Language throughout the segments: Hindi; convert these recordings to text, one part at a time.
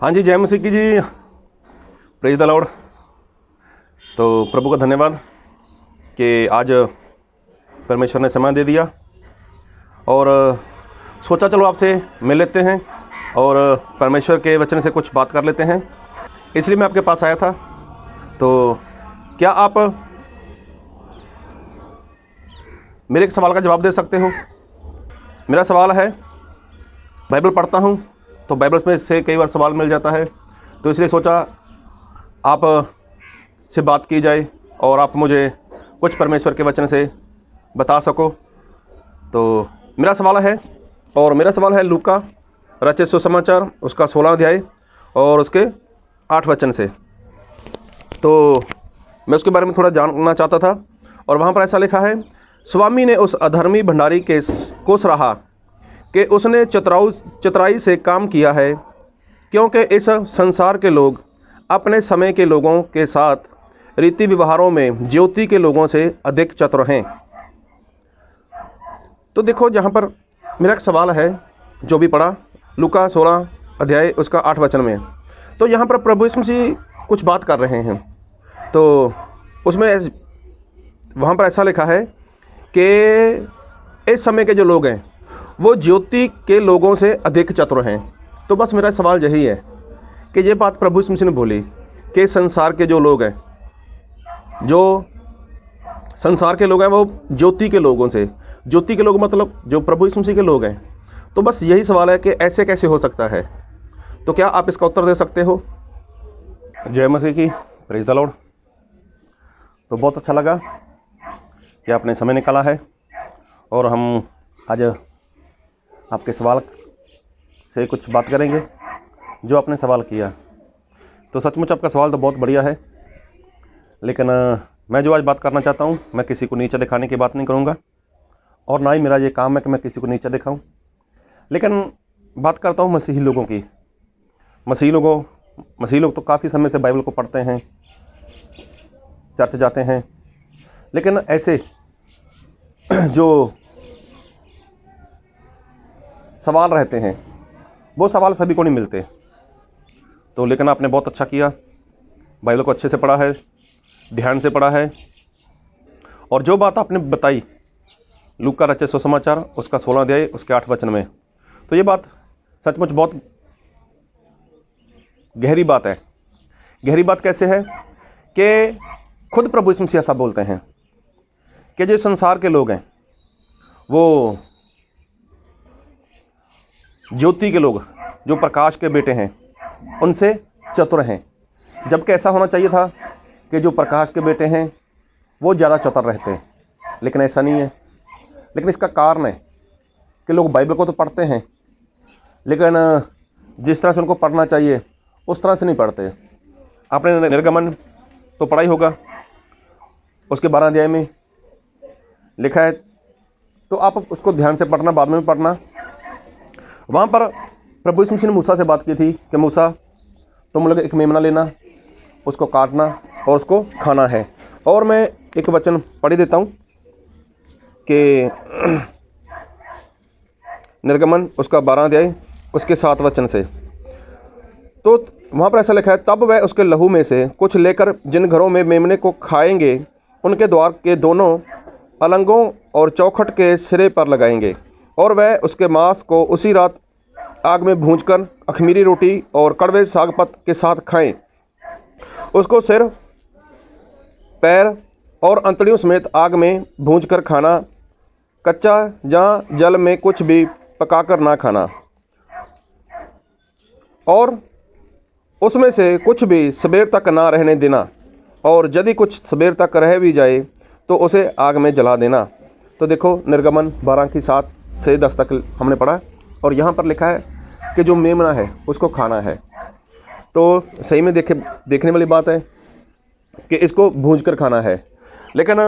हाँ जी, जय मसीह की जी, प्रेज द लॉर्ड। तो प्रभु का धन्यवाद कि आज परमेश्वर ने समय दे दिया और सोचा चलो आपसे मिल लेते हैं और परमेश्वर के वचन से कुछ बात कर लेते हैं, इसलिए मैं आपके पास आया था। तो क्या आप मेरे एक सवाल का जवाब दे सकते हो? मेरा सवाल है, बाइबल पढ़ता हूँ तो बाइबल में से कई बार सवाल मिल जाता है, तो इसलिए सोचा आप से बात की जाए और आप मुझे कुछ परमेश्वर के वचन से बता सको। तो मेरा सवाल है लूका रचित सुसमाचार उसका 16 अध्याय और उसके 8 वचन से। तो मैं उसके बारे में थोड़ा जानना चाहता था और वहाँ पर ऐसा लिखा है, स्वामी ने उस अधर्मी भंडारी को सराहा कि उसने चतुराई से काम किया है, क्योंकि इस संसार के लोग अपने समय के लोगों के साथ रीति व्यवहारों में ज्योति के लोगों से अधिक चतुर हैं। तो देखो, जहाँ पर मेरा एक सवाल है जो भी पढ़ा लूका 16 अध्याय उसका 8 वचन में, तो यहाँ पर प्रभु यीशु मसीह कुछ बात कर रहे हैं। तो उसमें वहाँ पर ऐसा लिखा है कि इस समय के जो लोग हैं वो ज्योति के लोगों से अधिक चतुर हैं। तो बस मेरा सवाल यही है कि ये बात प्रभु यीशु मसीह ने बोली कि संसार के जो लोग हैं, वो ज्योति के लोगों से, ज्योति के लोग मतलब जो प्रभु यीशु मसीह के लोग हैं। तो बस यही सवाल है कि ऐसे कैसे हो सकता है? तो क्या आप इसका उत्तर दे सकते हो? जय मसीह की, प्रेज द लॉर्ड। तो बहुत अच्छा लगा कि आपने समय निकाला है और हम आज आपके सवाल से कुछ बात करेंगे जो आपने सवाल किया। तो सचमुच आपका सवाल तो बहुत बढ़िया है, लेकिन मैं जो आज बात करना चाहता हूँ, मैं किसी को नीचा दिखाने की बात नहीं करूँगा और ना ही मेरा ये काम है कि मैं किसी को नीचा दिखाऊँ, लेकिन बात करता हूँ मसीही लोगों की। मसीही लोग तो काफ़ी समय से बाइबल को पढ़ते हैं, चर्च जाते हैं, लेकिन ऐसे जो सवाल रहते हैं वो सवाल सभी को नहीं मिलते। तो लेकिन आपने बहुत अच्छा किया, बाइबल को अच्छे से पढ़ा है, ध्यान से पढ़ा है, और जो बात आपने बताई लूका रचित सुसमाचार उसका 16 अध्याय उसके 8 वचन में, तो ये बात सचमुच बहुत गहरी बात है। गहरी बात कैसे है कि खुद प्रभु यीशु मसीह ऐसा बोलते हैं कि जो संसार के लोग हैं वो ज्योति के लोग, जो प्रकाश के बेटे हैं, उनसे चतुर हैं। जबकि ऐसा होना चाहिए था कि जो प्रकाश के बेटे हैं वो ज़्यादा चतुर रहते हैं, लेकिन ऐसा नहीं है। लेकिन इसका कारण है कि लोग बाइबल को तो पढ़ते हैं, लेकिन जिस तरह से उनको पढ़ना चाहिए उस तरह से नहीं पढ़ते। आपने निर्गमन तो पढ़ा ही होगा, उसके 12 अध्याय में लिखा है, तो आप उसको ध्यान से पढ़ना, बाद में पढ़ना। वहाँ पर प्रभु यीशु मसीह ने मूसा से बात की थी कि मूसा, तुम लोग एक मेमना लेना, उसको काटना और उसको खाना है। और मैं एक वचन पढ़ देता हूँ कि निर्गमन उसका 12 अध्याय उसके 7 वचन से। तो वहाँ पर ऐसा लिखा है, तब वह उसके लहू में से कुछ लेकर जिन घरों में मेमने को खाएंगे उनके द्वार के दोनों अलंगों और चौखट के सिरे पर लगाएंगे, और वह उसके मांस को उसी रात आग में भूंजकर अखमीरी रोटी और कड़वे सागपत के साथ खाएं। उसको सिर, पैर और अंतड़ियों समेत आग में भूंजकर खाना, कच्चा या जल में कुछ भी पकाकर ना खाना, और उसमें से कुछ भी सबेर तक ना रहने देना, और यदि कुछ सबेर तक रह भी जाए तो उसे आग में जला देना। तो देखो, निर्गमन 12 की 7 से 10 तक हमने पढ़ा, और यहाँ पर लिखा है कि जो मेमना है उसको खाना है। तो सही में देखने वाली बात है कि इसको भूंज कर खाना है। लेकिन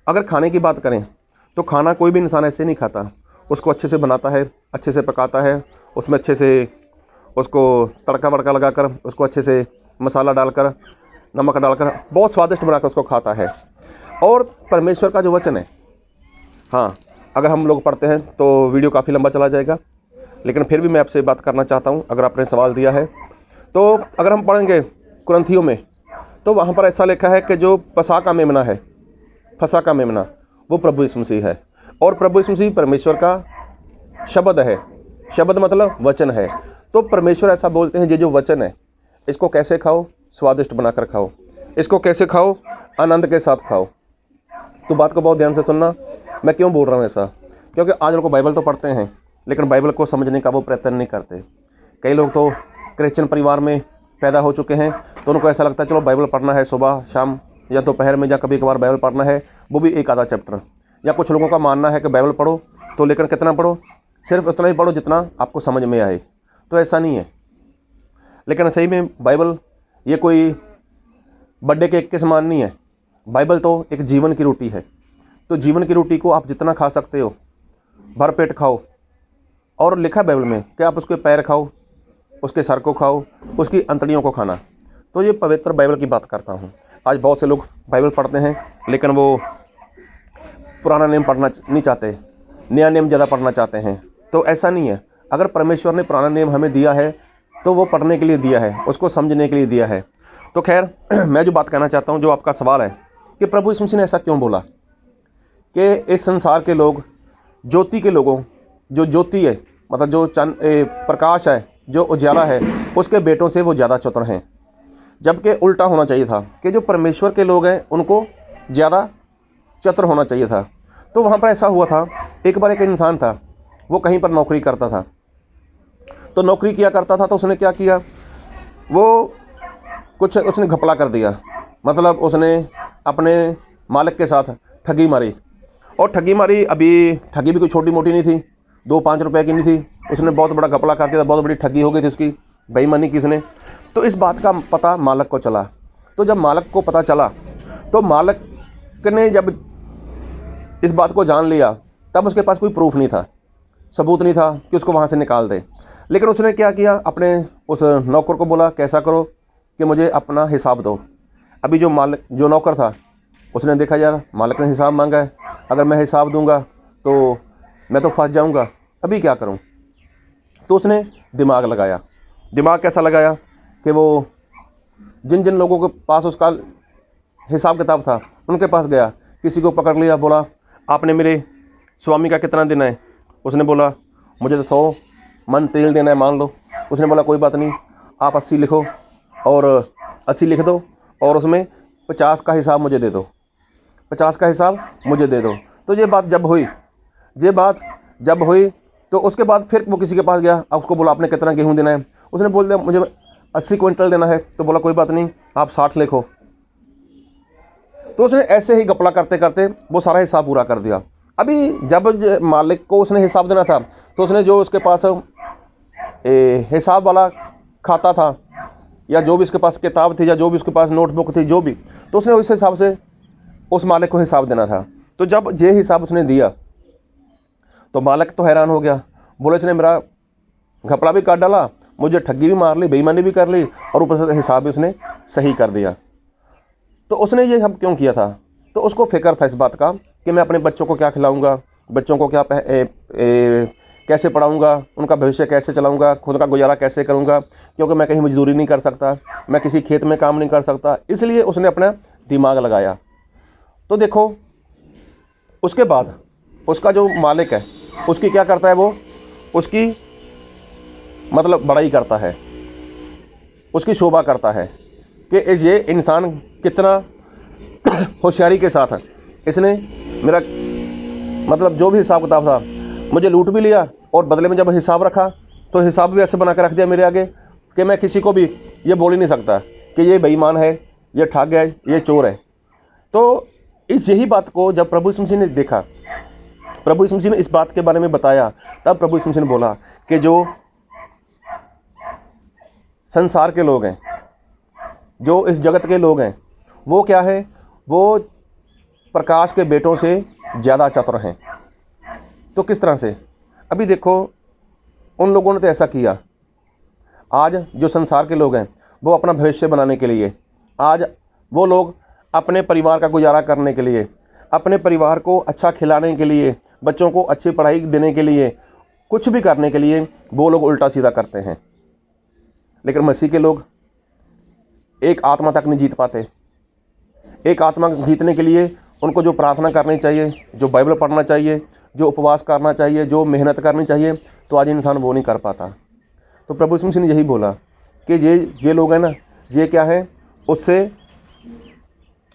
अगर खाने की बात करें तो खाना कोई भी इंसान ऐसे नहीं खाता, उसको अच्छे से बनाता है, अच्छे से पकाता है, उसमें अच्छे से उसको तड़का वड़का लगाकर, उसको अच्छे से मसाला डालकर, नमक डालकर बहुत स्वादिष्ट बनाकर उसको खाता है। और परमेश्वर का जो वचन है, हाँ, अगर हम लोग पढ़ते हैं तो वीडियो काफ़ी लंबा चला जाएगा, लेकिन फिर भी मैं आपसे बात करना चाहता हूँ। अगर आपने सवाल दिया है तो अगर हम पढ़ेंगे कुरिन्थियों में, तो वहाँ पर ऐसा लिखा है कि जो फसह का मेमना है, फसह का मेमना, वो प्रभु यीशु मसीह है। और प्रभु यीशु मसीह परमेश्वर का शब्द है। शब्द मतलब वचन है। तो परमेश्वर ऐसा बोलते हैं, ये जो वचन है, इसको कैसे खाओ? स्वादिष्ट बनाकर खाओ। इसको कैसे खाओ? आनंद के साथ खाओ। तो बात को बहुत ध्यान से सुनना। मैं क्यों बोल रहा हूँ ऐसा? क्योंकि आज लोग बाइबल तो पढ़ते हैं, लेकिन बाइबल को समझने का वो प्रयत्न नहीं करते। कई लोग तो क्रिश्चियन परिवार में पैदा हो चुके हैं, तो उनको ऐसा लगता है चलो बाइबल पढ़ना है, सुबह शाम या दोपहर में, या कभी कभार बाइबल पढ़ना है, वो भी एक आधा चैप्टर। या कुछ लोगों का मानना है कि बाइबल पढ़ो तो लेकिन कितना पढ़ो? सिर्फ उतना ही पढ़ो जितना आपको समझ में आए। तो ऐसा नहीं है। लेकिन सही में बाइबल ये कोई बर्थडे केक के समान नहीं है। बाइबल तो एक जीवन की रोटी है। तो जीवन की रोटी को आप जितना खा सकते हो भर पेट खाओ। और लिखा है बाइबल में कि आप उसके पैर खाओ, उसके सर को खाओ, उसकी अंतड़ियों को खाना। तो ये पवित्र बाइबल की बात करता हूँ। आज बहुत से लोग बाइबल पढ़ते हैं, लेकिन वो पुराना नियम पढ़ना नहीं चाहते, नया नियम ज़्यादा पढ़ना चाहते हैं। तो ऐसा नहीं है। अगर परमेश्वर ने पुराना नियम हमें दिया है तो वो पढ़ने के लिए दिया है, उसको समझने के लिए दिया है। तो खैर, मैं जो बात कहना चाहता हूँ, जो आपका सवाल है कि प्रभु यीशु मसीह ने ऐसा क्यों बोला कि इस संसार के लोग, ज्योति के लोगों, जो ज्योति है मतलब जो प्रकाश है, जो उजाला है, उसके बेटों से वो ज़्यादा चतुर हैं। जबकि उल्टा होना चाहिए था कि जो परमेश्वर के लोग हैं उनको ज़्यादा चतुर होना चाहिए था। तो वहाँ पर ऐसा हुआ था, एक बार एक इंसान था, वो कहीं पर नौकरी करता था। तो नौकरी किया करता था, तो उसने क्या किया, वो कुछ उसने घपला कर दिया। मतलब उसने अपने मालिक के साथ ठगी मारी। और ठगी मारी, अभी ठगी भी कोई छोटी मोटी नहीं थी, 2-5 रुपए की नहीं थी। उसने बहुत बड़ा घपला करके, बहुत बड़ी ठगी हो गई थी उसकी, बेईमानी की उसने। तो इस बात का पता मालिक को चला। तो जब मालिक को पता चला, तो मालिक ने जब इस बात को जान लिया, तब उसके पास कोई प्रूफ नहीं था, सबूत नहीं था कि उसको वहाँ से निकाल दे। लेकिन उसने क्या किया, अपने उस नौकर को बोला, कैसा करो कि मुझे अपना हिसाब दो। अभी जो नौकर था, उसने देखा यार मालिक ने हिसाब मांगा है, अगर मैं हिसाब दूंगा तो मैं तो फंस जाऊंगा, अभी क्या करूं? तो उसने दिमाग लगाया। दिमाग कैसा लगाया कि वो जिन जिन लोगों के पास उसका हिसाब किताब था, उनके पास गया, किसी को पकड़ लिया, बोला आपने मेरे स्वामी का कितना देना है? उसने बोला मुझे तो 100 मन तेल देना है, मान लो। उसने बोला कोई बात नहीं, आप 80 लिखो और 80 लिख दो, और उसमें 50 का हिसाब मुझे दे दो, 50 का हिसाब मुझे दे दो। तो ये बात जब हुई तो उसके बाद फिर वो किसी के पास गया, अब उसको बोला आपने कितना गेहूँ देना है? उसने बोल दिया मुझे 80 क्विंटल देना है। तो बोला कोई बात नहीं, आप 60 लिखो। तो उसने ऐसे ही घपला करते करते वो सारा हिसाब पूरा कर दिया। अभी जब मालिक को उसने हिसाब देना था, तो उसने जो उसके पास हिसाब वाला खाता था, या जो भी उसके पास किताब थी, या जो भी उसके पास नोटबुक थी, जो भी, तो उसने उस हिसाब से उस मालिक को हिसाब देना था। तो जब ये हिसाब उसने दिया, तो मालिक तो हैरान हो गया, बोले इसने मेरा घपला भी काट डाला, मुझे ठगी भी मार ली, बेईमानी भी कर ली, और ऊपर से हिसाब भी उसने सही कर दिया। तो उसने ये सब क्यों किया था? तो उसको फिक्र था इस बात का कि मैं अपने बच्चों को क्या खिलाऊंगा, बच्चों को क्या कैसे पढ़ाऊंगा, उनका भविष्य कैसे चलाऊंगा, खुद का गुजारा कैसे करूंगा, क्योंकि मैं कहीं मजदूरी नहीं कर सकता, मैं किसी खेत में काम नहीं कर सकता। इसलिए उसने अपना दिमाग लगाया। तो देखो, उसके बाद उसका जो मालिक है, उसकी क्या करता है, वो उसकी मतलब बड़ाई करता है, उसकी शोभा करता है कि ये इंसान कितना होशियारी के साथ है, इसने मेरा मतलब जो भी हिसाब किताब था मुझे लूट भी लिया, और बदले में जब हिसाब रखा तो हिसाब भी ऐसे बना कर रख दिया मेरे आगे कि मैं किसी को भी ये बोल ही नहीं सकता कि ये बेईमान है, ये ठग है, ये चोर है। तो यही बात को जब प्रभु यीशु मसीह ने देखा, प्रभु यीशु मसीह ने इस बात के बारे में बताया, तब प्रभु यीशु मसीह ने बोला कि जो संसार के लोग हैं, जो इस जगत के लोग हैं, वो क्या है, वो प्रकाश के बेटों से ज़्यादा चतुर हैं। तो किस तरह से? अभी देखो, उन लोगों ने तो ऐसा किया। आज जो संसार के लोग हैं, वो अपना भविष्य बनाने के लिए, आज वो लोग अपने परिवार का गुजारा करने के लिए, अपने परिवार को अच्छा खिलाने के लिए, बच्चों को अच्छी पढ़ाई देने के लिए, कुछ भी करने के लिए वो लोग उल्टा सीधा करते हैं। लेकिन मसीह के लोग एक आत्मा तक नहीं जीत पाते। एक आत्मा जीतने के लिए उनको जो प्रार्थना करनी चाहिए, जो बाइबल पढ़ना चाहिए, जो उपवास करना चाहिए, जो मेहनत करनी चाहिए, तो आज इंसान वो नहीं कर पाता। तो प्रभु यीशु मसीह ने यही बोला कि ये लोग हैं ना, ये क्या है, उससे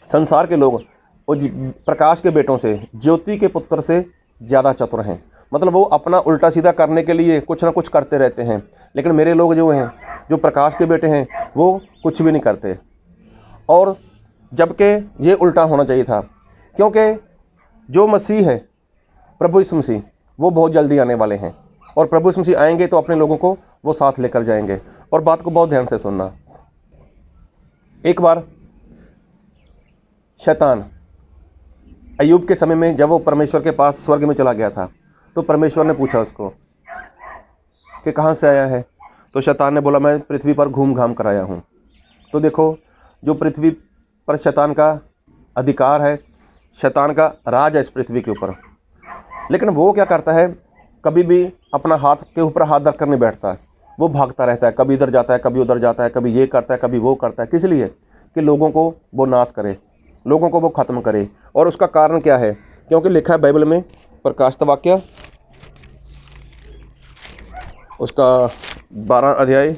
संसार के लोग प्रकाश के बेटों से, ज्योति के पुत्र से ज़्यादा चतुर हैं। मतलब वो अपना उल्टा सीधा करने के लिए कुछ ना कुछ करते रहते हैं, लेकिन मेरे लोग जो हैं, जो प्रकाश के बेटे हैं, वो कुछ भी नहीं करते। और जबकि ये उल्टा होना चाहिए था, क्योंकि जो मसीह है, प्रभु यीशु मसीह, वो बहुत जल्दी आने वाले हैं। और प्रभु यीशु मसीह आएंगे तो अपने लोगों को वो साथ लेकर जाएंगे। और बात को बहुत ध्यान से सुनना। एक बार शैतान अय्यूब के समय में जब वो परमेश्वर के पास स्वर्ग में चला गया था, तो परमेश्वर ने पूछा उसको कि कहाँ से आया है। तो शैतान ने बोला, मैं पृथ्वी पर घूम घाम कर आया हूँ। तो देखो, जो पृथ्वी पर शैतान का अधिकार है, शैतान का राज है इस पृथ्वी के ऊपर, लेकिन वो क्या करता है, कभी भी अपना हाथ के ऊपर हाथ रख कर नहीं बैठता। वो भागता रहता है, कभी इधर जाता है, कभी उधर जाता है, कभी ये करता है, कभी वो करता है। किस लिए? कि लोगों को वो नाश करे, लोगों को वो ख़त्म करे। और उसका कारण क्या है? क्योंकि लिखा है बाइबल में, प्रकाशित वाक्य उसका 12 अध्याय,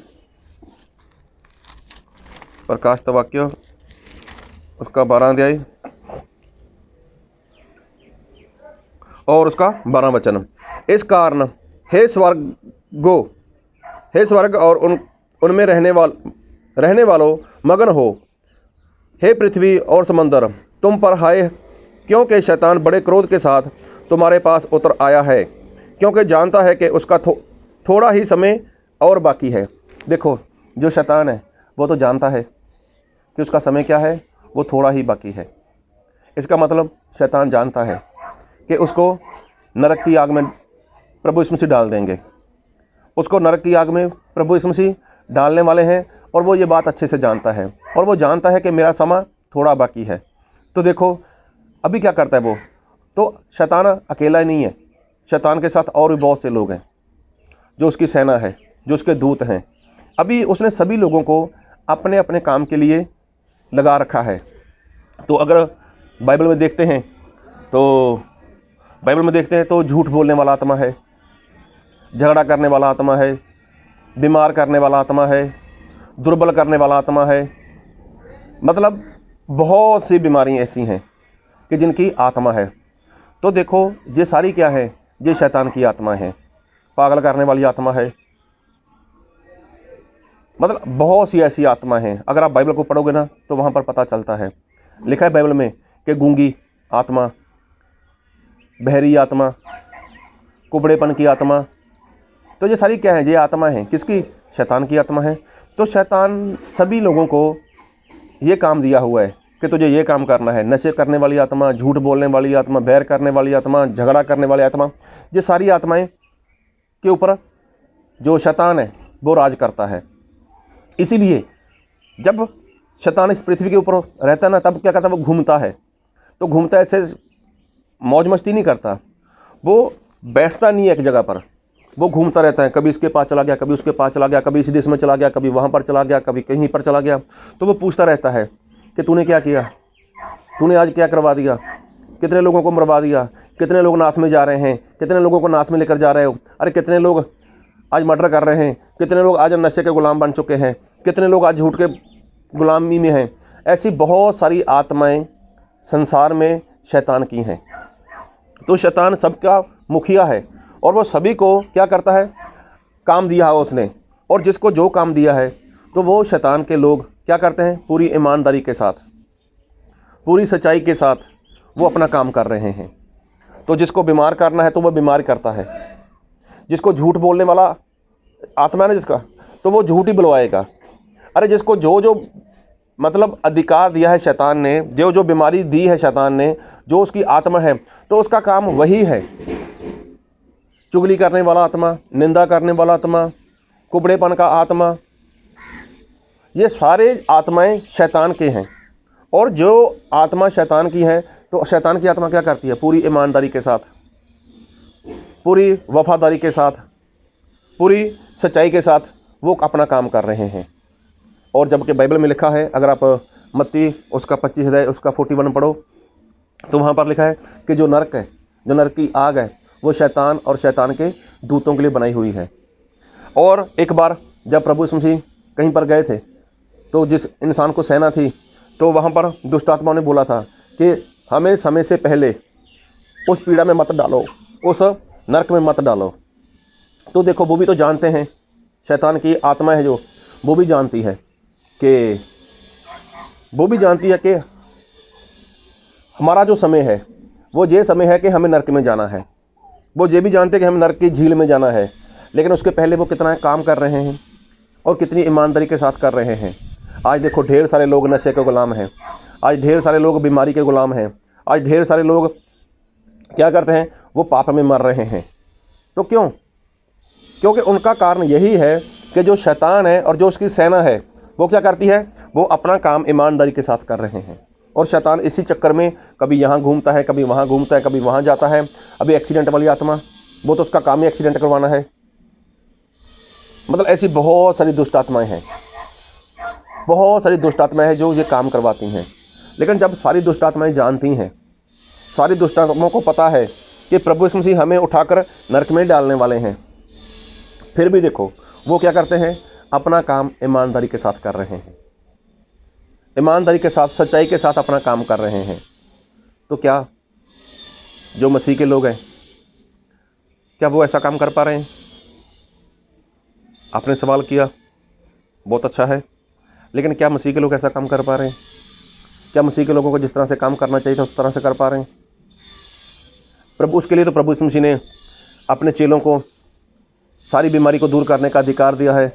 प्रकाशित वाक्य उसका 12 अध्याय और उसका 12 वचन। इस कारण हे स्वर्ग और उनमें रहने वालों मगन हो, हे पृथ्वी और समंदर तुम पर हाय, क्योंकि शैतान बड़े क्रोध के साथ तुम्हारे पास उतर आया है, क्योंकि जानता है कि उसका थोड़ा ही समय और बाकी है। देखो, जो शैतान है वो तो जानता है कि उसका समय क्या है, वो थोड़ा ही बाकी है। इसका मतलब शैतान जानता है कि उसको नरक की आग में प्रभु यीशु मसीह डाल देंगे। उसको नरक की आग में प्रभु यीशु मसीह डालने वाले हैं, और वो ये बात अच्छे से जानता है। और वो जानता है कि मेरा समय थोड़ा बाकी है। तो देखो, अभी क्या करता है वो, तो शैतान अकेला ही नहीं है, शैतान के साथ और भी बहुत से लोग हैं, जो उसकी सेना है, जो उसके दूत हैं। अभी उसने सभी लोगों को अपने अपने काम के लिए लगा रखा है। तो अगर बाइबल में देखते हैं तो झूठ बोलने वाला आत्मा है, झगड़ा करने वाला आत्मा है, बीमार करने वाला आत्मा है, दुर्बल करने वाला आत्मा है। मतलब बहुत सी बीमारियां ऐसी हैं कि जिनकी आत्मा है। तो देखो, ये सारी क्या है, ये शैतान की आत्मा है। पागल करने वाली आत्मा है, मतलब बहुत सी ऐसी आत्मा हैं। अगर आप बाइबल को पढ़ोगे ना, तो वहाँ पर पता चलता है। लिखा है बाइबल में कि गूंगी आत्मा, बहरी आत्मा, कुबड़ेपन की आत्मा। तो ये सारी क्या है, ये आत्मा है किसकी? शैतान की आत्मा है। तो शैतान सभी लोगों को ये काम दिया हुआ है कि तुझे ये काम करना है। नशे करने वाली आत्मा, झूठ बोलने वाली आत्मा, बैर करने वाली आत्मा, झगड़ा करने वाली आत्मा, ये सारी आत्माएं के ऊपर जो शैतान है वो राज करता है। इसीलिए जब शैतान इस पृथ्वी के ऊपर रहता है ना, तब क्या करता है, वो घूमता है। तो घूमता है, ऐसे मौज मस्ती नहीं करता, वो बैठता नहीं है एक जगह पर, वो घूमता रहता है। कभी इसके पास चला गया, कभी उसके पास चला गया, कभी इस देश में चला गया, कभी वहाँ पर चला गया, कभी कहीं पर चला गया। तो वो पूछता रहता है कि तूने क्या किया, तूने आज क्या करवा दिया, कितने लोगों को मरवा दिया, कितने लोग नाश में जा रहे हैं, कितने लोगों को नाश में लेकर जा रहे हो, अरे कितने लोग आज मर्डर कर रहे हैं, कितने लोग आज नशे के गुलाम बन चुके हैं, कितने लोग आज झूठ के गुलामी में हैं। ऐसी बहुत सारी आत्माएं संसार में शैतान की हैं। तो शैतान सबका मुखिया है, और वो सभी को क्या करता है, काम दिया है उसने। और जिसको जो काम दिया है, तो वो शैतान के लोग क्या करते हैं, पूरी ईमानदारी के साथ, पूरी सच्चाई के साथ वो अपना काम कर रहे हैं। तो जिसको बीमार करना है तो वो बीमार करता है, जिसको झूठ बोलने वाला आत्मा है ना जिसका, तो वो झूठ ही बुलवाएगा। अरे जिसको जो मतलब अधिकार दिया है शैतान ने, जो बीमारी दी है शैतान ने, जो उसकी आत्मा है, तो उसका काम वही है। चुगली करने वाला आत्मा, निंदा करने वाला आत्मा, कुबड़ेपन का आत्मा, ये सारे आत्माएं शैतान के हैं। और जो आत्मा शैतान की है, तो शैतान की आत्मा क्या करती है, पूरी ईमानदारी के साथ, पूरी वफादारी के साथ, पूरी सच्चाई के साथ वो अपना काम कर रहे हैं। और जबकि बाइबल में लिखा है, अगर आप मत्ती उसका 25 अध्याय उसका 41 पढ़ो तो वहाँ पर लिखा है कि जो नरक है, जो नरक की आग है, वो शैतान और शैतान के दूतों के लिए बनाई हुई है। और एक बार जब प्रभु यीशु मसीह कहीं पर गए थे तो जिस इंसान को सहना थी, तो वहाँ पर दुष्ट आत्माओं ने बोला था कि हमें समय से पहले उस पीड़ा में मत डालो, उस नरक में मत डालो। तो देखो, वो भी तो जानते हैं, शैतान की आत्मा है जो, वो भी जानती है कि हमारा जो समय है वो ये समय है कि हमें नरक में जाना है। वो ये भी जानते हैं कि हमें नरक की झील में जाना है, लेकिन उसके पहले वो कितना काम कर रहे हैं और कितनी ईमानदारी के साथ कर रहे हैं। आज देखो, ढेर सारे लोग नशे के गुलाम हैं, आज ढेर सारे लोग बीमारी के गुलाम हैं, आज ढेर सारे लोग क्या करते हैं, वो पाप में मर रहे हैं। तो क्यों? क्योंकि उनका कारण यही है कि जो शैतान है और जो उसकी सेना है वो क्या करती है, वो अपना काम ईमानदारी के साथ कर रहे हैं। और शैतान इसी चक्कर में कभी यहाँ घूमता है, कभी वहाँ घूमता है, कभी वहाँ जाता है। अभी एक्सीडेंट वाली आत्मा, वो तो उसका काम ही एक्सीडेंट करवाना है। मतलब ऐसी बहुत सारी दुष्ट आत्माएँ हैं, बहुत सारी दुष्ट आत्माएँ हैं जो ये काम करवाती हैं। लेकिन जब सारी दुष्ट आत्माएँ जानती हैं, सारी दुष्ट आत्माओं को पता है कि प्रभु यीशु मसीह हमें उठाकर नरक में डालने वाले हैं, फिर भी देखो वो क्या करते हैं, अपना काम ईमानदारी के साथ कर रहे हैं, ईमानदारी के साथ, सच्चाई के साथ अपना काम कर रहे हैं। तो क्या जो मसीह के लोग हैं, क्या वो ऐसा काम कर पा रहे हैं? आपने सवाल किया, बहुत अच्छा है, लेकिन क्या मसीह के लोग ऐसा काम कर पा रहे हैं? क्या मसीह के लोगों को जिस तरह से काम करना चाहिए था उस तरह से कर पा रहे हैं? प्रभु, उसके लिए तो प्रभु यीशु मसीह ने अपने चेलों को सारी बीमारी को दूर करने का अधिकार दिया है,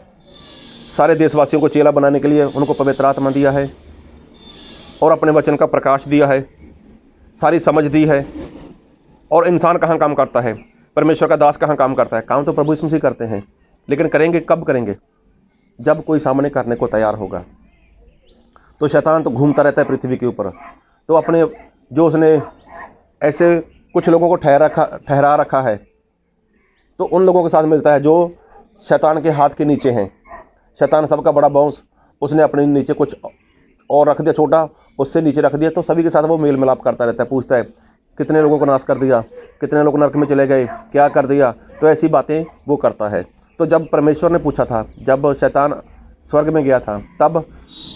सारे देशवासियों को चेला बनाने के लिए उनको पवित्र आत्मा दिया है और अपने वचन का प्रकाश दिया है, सारी समझ दी है। और इंसान कहाँ काम करता है, परमेश्वर का दास कहाँ काम करता है? काम तो प्रभु यीशु मसीह करते हैं, लेकिन करेंगे कब करेंगे? जब कोई सामने करने को तैयार होगा। तो शैतान तो घूमता रहता है पृथ्वी के ऊपर, तो अपने जो उसने ऐसे कुछ लोगों को ठहरा रखा है, तो उन लोगों के साथ मिलता है जो शैतान के हाथ के नीचे हैं। शैतान सबका बड़ा बॉस, उसने अपने नीचे कुछ और रख दिया, छोटा उससे नीचे रख दिया, तो सभी के साथ वो मेल मिलाप करता रहता है, पूछता है कितने लोगों को नाश कर दिया, कितने लोग नरक में चले गए, क्या कर दिया। तो ऐसी बातें वो करता है। तो जब परमेश्वर ने पूछा था, जब शैतान स्वर्ग में गया था, तब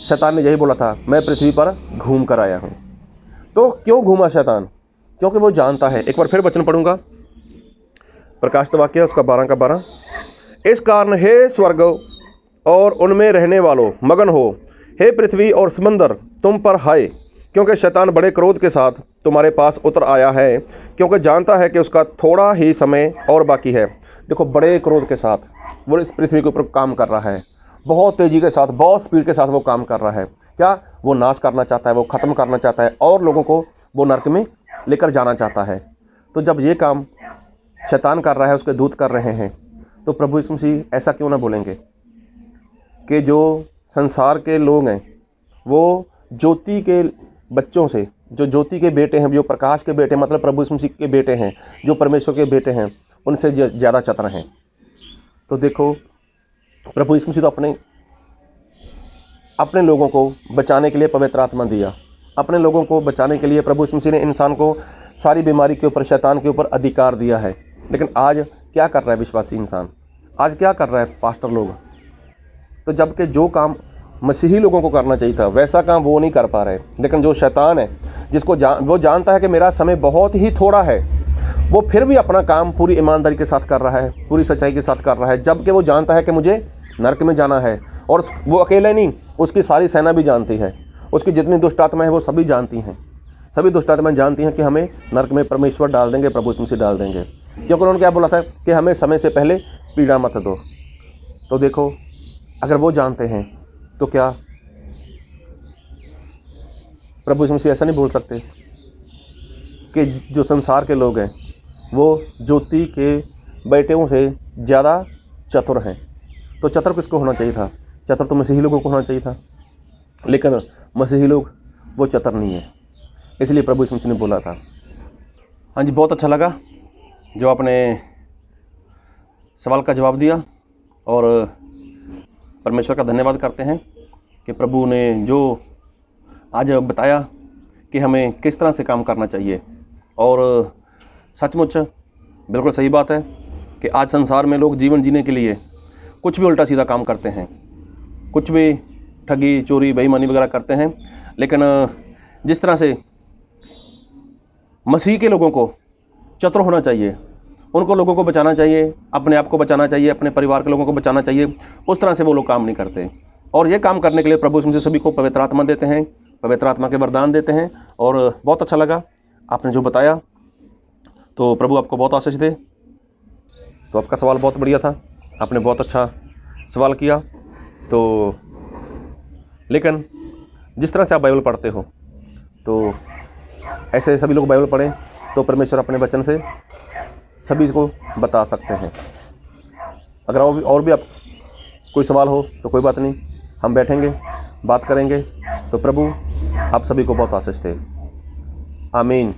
शैतान ने यही बोला था, मैं पृथ्वी पर घूम कर आया हूँ। तो क्यों घूमा शैतान? क्योंकि वो जानता है। एक बार फिर वचन पढ़ूंगा, प्रकाशित वाक्य उसका 12 का 12। इस कारण हे स्वर्ग और उनमें रहने वालों मगन हो, हे पृथ्वी और समंदर तुम पर हाय, क्योंकि शैतान बड़े क्रोध के साथ तुम्हारे पास उतर आया है, क्योंकि जानता है कि उसका थोड़ा ही समय और बाकी है। देखो, बड़े क्रोध के साथ वो इस पृथ्वी के ऊपर काम कर रहा है, बहुत तेज़ी के साथ, बहुत स्पीड के साथ वो काम कर रहा है। क्या? वो नाश करना चाहता है, वो ख़त्म करना चाहता है और लोगों को वो नरक में लेकर जाना चाहता है। तो जब ये काम शैतान कर रहा है, उसके दूत कर रहे हैं, तो प्रभु यीशु मसीह ऐसा क्यों ना बोलेंगे कि जो संसार के लोग हैं वो ज्योति के बच्चों से, जो ज्योति के बेटे हैं, जो प्रकाश के बेटे, मतलब प्रभु यीशु मसीह के बेटे हैं, जो परमेश्वर के बेटे हैं, उनसे ज़्यादा चतुर हैं। तो देखो, प्रभु यीशु मसीह तो अपने लोगों को बचाने के लिए पवित्र आत्मा दिया, अपने लोगों को बचाने के लिए प्रभु यीशु मसीह ने इंसान को सारी बीमारी के ऊपर, शैतान के ऊपर अधिकार दिया है। लेकिन आज क्या कर रहा है विश्वासी इंसान? आज क्या कर रहा है पास्टर लोग? तो जबकि जो काम मसीही लोगों को करना चाहिए था, वैसा काम वो नहीं कर पा रहे। लेकिन जो शैतान है, जिसको वो जानता है कि मेरा समय बहुत ही थोड़ा है, वो फिर भी अपना काम पूरी ईमानदारी के साथ कर रहा है, पूरी सच्चाई के साथ कर रहा है, जबकि वो जानता है कि मुझे नरक में जाना है। और वो अकेले नहीं, उसकी सारी सेना भी जानती है, उसकी जितनी दुष्ट आत्माएं हैं वो सभी जानती हैं, सभी दुष्ट आत्माएं जानती हैं कि हमें नरक में परमेश्वर डाल देंगे, प्रभु यीशु मसीह डाल देंगे। क्योंकि उन्होंने क्या बोला था कि हमें समय से पहले पीड़ा मत दो। तो देखो, अगर वो जानते हैं तो क्या प्रभु यीशु मसीह ऐसा नहीं बोल सकते कि जो संसार के लोग हैं वो ज्योति के बेटों से ज़्यादा चतुर हैं? तो चतुर किसको होना चाहिए था? चतुर तो मसीही लोगों को होना चाहिए था, लेकिन मसीही लोग वो चतुर नहीं है, इसलिए प्रभु यीशु मसीह ने बोला था। हाँ जी, बहुत अच्छा लगा जो आपने सवाल का जवाब दिया, और परमेश्वर का धन्यवाद करते हैं कि प्रभु ने जो आज बताया कि हमें किस तरह से काम करना चाहिए। और सचमुच बिल्कुल सही बात है कि आज संसार में लोग जीवन जीने के लिए कुछ भी उल्टा सीधा काम करते हैं, कुछ भी ठगी, चोरी, बेईमानी वगैरह करते हैं। लेकिन जिस तरह से मसीह के लोगों को चतुर होना चाहिए, उनको लोगों को बचाना चाहिए, अपने आप को बचाना चाहिए, अपने परिवार के लोगों को बचाना चाहिए, उस तरह से वो लोग काम नहीं करते। और ये काम करने के लिए प्रभु यीशु मसीह सभी को पवित्र आत्मा देते हैं, पवित्र आत्मा के वरदान देते हैं। और बहुत अच्छा लगा आपने जो बताया, तो प्रभु आपको बहुत आशीष दे। तो आपका सवाल बहुत बढ़िया था, आपने बहुत अच्छा सवाल किया। तो लेकिन जिस तरह से आप बाइबल पढ़ते हो, तो ऐसे सभी लोग बाइबल पढ़ें तो परमेश्वर अपने वचन से सभी को बता सकते हैं। अगर और भी आप कोई सवाल हो तो कोई बात नहीं, हम बैठेंगे, बात करेंगे। तो प्रभु आप सभी को बहुत आशीष दे। आमीन।